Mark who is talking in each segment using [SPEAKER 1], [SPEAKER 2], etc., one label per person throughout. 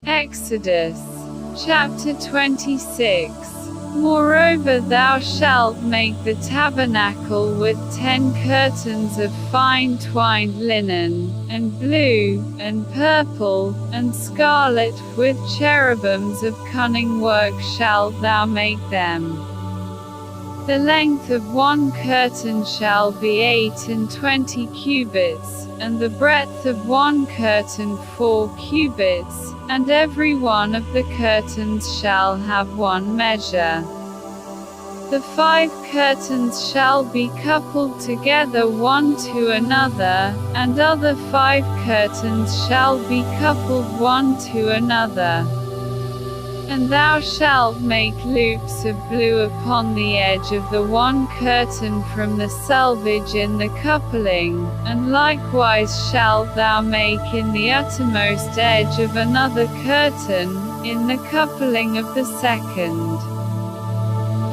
[SPEAKER 1] Exodus chapter 26. Moreover thou shalt make the tabernacle with 10 curtains of fine twined linen, and blue, and purple, and scarlet, with cherubims of cunning work shalt thou make them. The length of one curtain shall be 28 cubits, and the breadth of one curtain 4 cubits, and every one of the curtains shall have one measure. The 5 curtains shall be coupled together one to another, and other 5 curtains shall be coupled one to another. And thou shalt make loops of blue upon the edge of the one curtain from the selvage in the coupling, and likewise shalt thou make in the uttermost edge of another curtain, in the coupling of the second.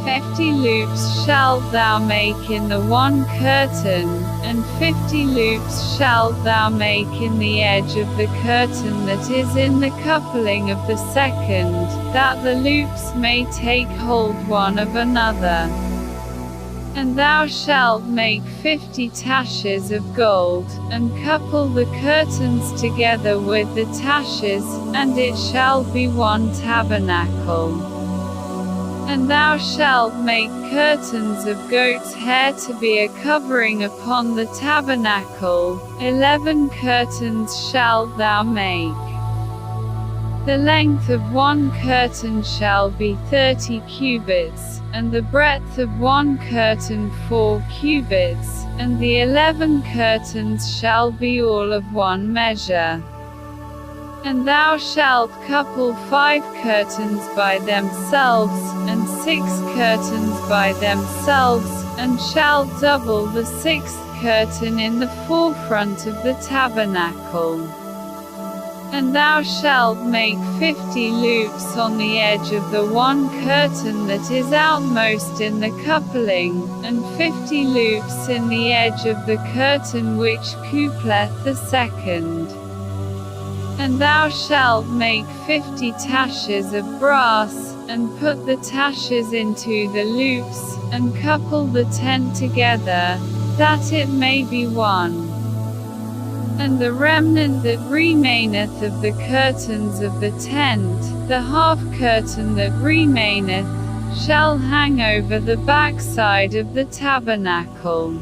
[SPEAKER 1] 50 loops shalt thou make in the one curtain, and 50 loops shalt thou make in the edge of the curtain that is in the coupling of the second, that the loops may take hold one of another. And thou shalt make 50 taches of gold, and couple the curtains together with the taches, and it shall be one tabernacle. And thou shalt make curtains of goat's hair to be a covering upon the tabernacle. 11 curtains shalt thou make. The length of one curtain shall be 30 cubits, and the breadth of one curtain 4 cubits, and the 11 curtains shall be all of one measure. And thou shalt couple 5 curtains by themselves, and 6 curtains by themselves, and shalt double the 6th curtain in the forefront of the tabernacle. And thou shalt make 50 loops on the edge of the one curtain that is outmost in the coupling, and 50 loops in the edge of the curtain which coupleth the second. And thou shalt make 50 taches of brass, and put the taches into the loops, and couple the tent together, that it may be one. And the remnant that remaineth of the curtains of the tent, the half curtain that remaineth, shall hang over the backside of the tabernacle.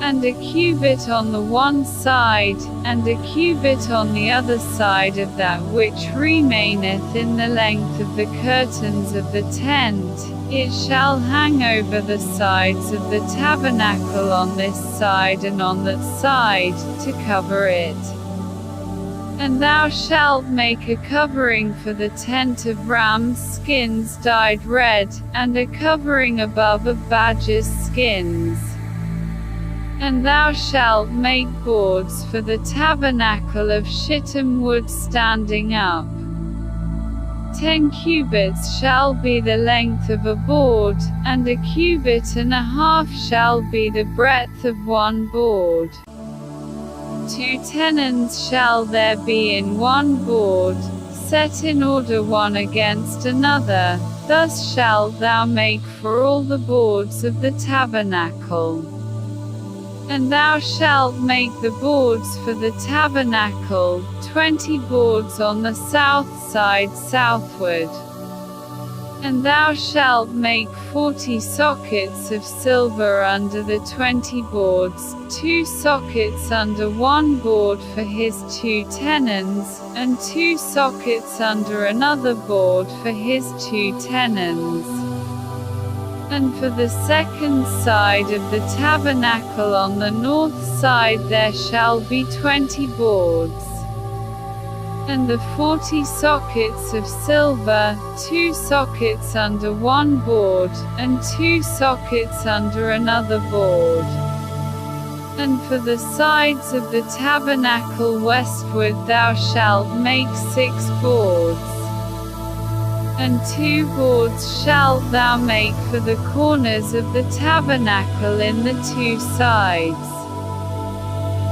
[SPEAKER 1] And a cubit on the one side, and a cubit on the other side of that which remaineth in the length of the curtains of the tent, it shall hang over the sides of the tabernacle on this side and on that side, to cover it. And thou shalt make a covering for the tent of rams' skins dyed red, and a covering above of badgers' skins. And thou shalt make boards for the tabernacle of shittim wood standing up. 10 cubits shall be the length of a board, and a cubit and a half shall be the breadth of one board. 2 tenons shall there be in one board, set in order one against another. Thus shalt thou make for all the boards of the tabernacle. And thou shalt make the boards for the tabernacle, 20 boards on the south side southward. And thou shalt make 40 sockets of silver under the 20 boards, 2 sockets under one board for his 2 tenons, and 2 sockets under another board for his 2 tenons. And for the second side of the tabernacle on the north side there shall be 20 boards. And the 40 sockets of silver, 2 sockets under one board, and 2 sockets under another board. And for the sides of the tabernacle westward thou shalt make 6 boards. And 2 boards shalt thou make for the corners of the tabernacle in the 2 sides.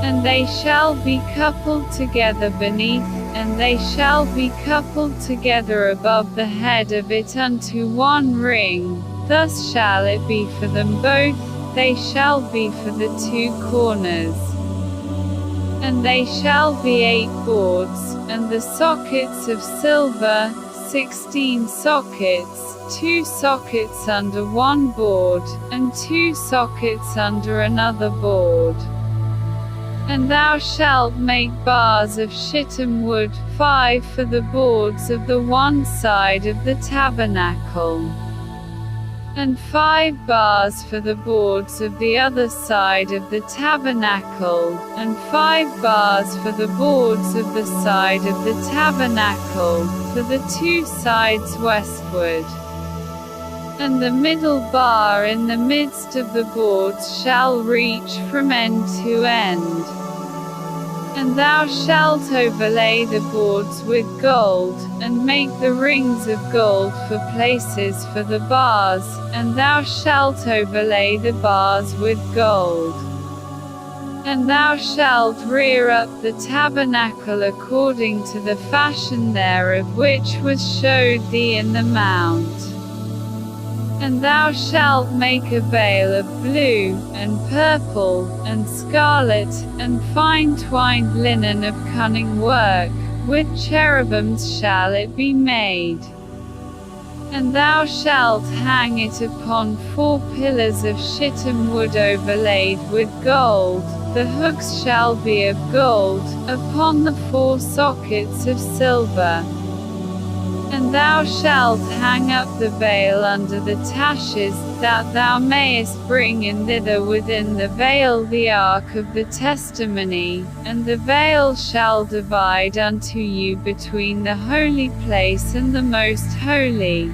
[SPEAKER 1] And they shall be coupled together beneath, and they shall be coupled together above the head of it unto one ring. Thus shall it be for them both, they shall be for the two corners. And they shall be 8 boards, and the sockets of silver, 16 sockets, 2 sockets under one board, and 2 sockets under another board. And thou shalt make bars of shittim wood, 5 for the boards of the one side of the tabernacle, and 5 bars for the boards of the other side of the tabernacle, and 5 bars for the boards of the side of the tabernacle, for the 2 sides westward. And the middle bar in the midst of the boards shall reach from end to end. And thou shalt overlay the boards with gold, and make the rings of gold for places for the bars, and thou shalt overlay the bars with gold. And thou shalt rear up the tabernacle according to the fashion thereof which was showed thee in the mount. And thou shalt make a veil of blue, and purple, and scarlet, and fine twined linen of cunning work, with cherubims shall it be made. And thou shalt hang it upon 4 pillars of shittim wood overlaid with gold, the hooks shall be of gold, upon the 4 sockets of silver. And thou shalt hang up the veil under the taches, that thou mayest bring in thither within the veil the ark of the testimony, and the veil shall divide unto you between the holy place and the most holy.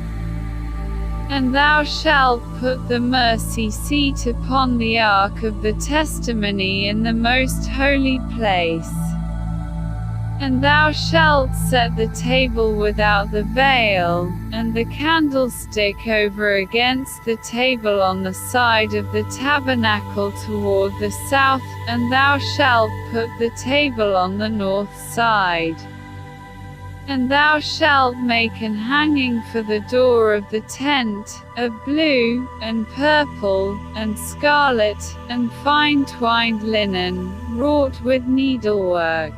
[SPEAKER 1] And thou shalt put the mercy seat upon the ark of the testimony in the most holy place. And thou shalt set the table without the veil, and the candlestick over against the table on the side of the tabernacle toward the south, and thou shalt put the table on the north side. And thou shalt make an hanging for the door of the tent, of blue, and purple, and scarlet, and fine twined linen, wrought with needlework.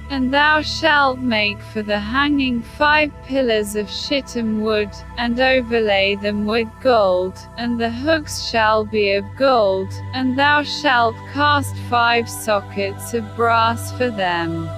[SPEAKER 1] And thou shalt make for the hanging 5 pillars of shittim wood, and overlay them with gold, and the hooks shall be of gold, and thou shalt cast 5 sockets of brass for them.